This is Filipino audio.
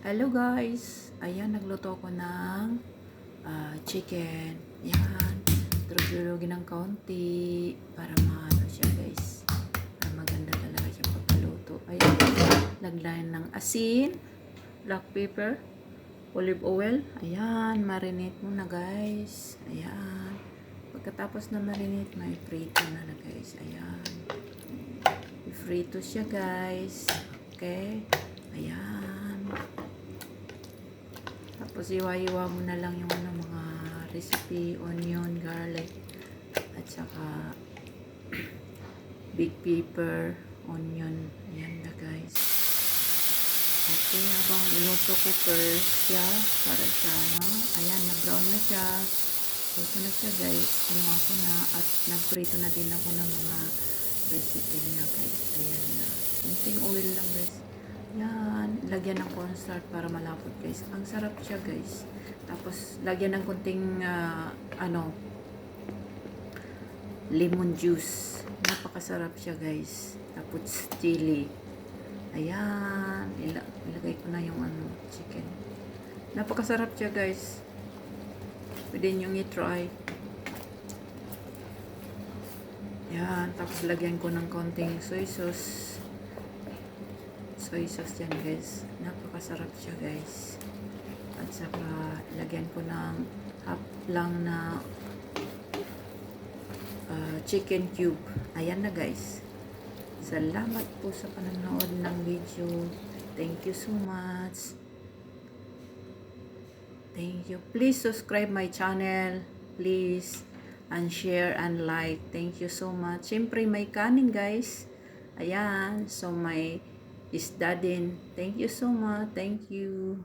Hello guys! Ayan, nagluto ko ng chicken. Ayan, durug-durugin ng kaunti para maano siya guys. Para maganda talaga siya pagkaluto. Ayan, laglayan ng asin, black pepper, olive oil. Ayan, marinate muna guys. Ayan. Pagkatapos na marinate, may prito na guys. Ayan. I-frito siya guys. Okay? Ayan. Tapos iwa-iwa mo na lang yung mga recipe, onion, garlic, at saka big pepper, onion. Ayan na guys. Okay, habang iluto ko first siya, para siya, no? Ayan, na-brown na siya. Luto na siya guys. Kinuha ko na at nagprito na din ako ng mga recipe niya guys. Ayan na. Kunting oil lang guys. Yan, lagyan ng cornstarch para malapot guys. Ang sarap siya guys. Tapos lagyan ng kunting lemon juice. Napakasarap siya guys. Tapos chili. Ayan, ilagay ko na yung chicken. Napakasarap siya guys. Pwede nyo i-try. Yan, tapos lagyan ko ng konting soy sauce yan guys. Napakasarap siya guys. At saka lagyan ko ng half lang na chicken cube. Ayan na guys. Salamat po sa panonood ng video. Thank you so much. Thank you. Please subscribe my channel. Please. And share and like. Thank you so much. Siyempre may kanin guys. Ayan. So may isda din. Thank you so much. Thank you.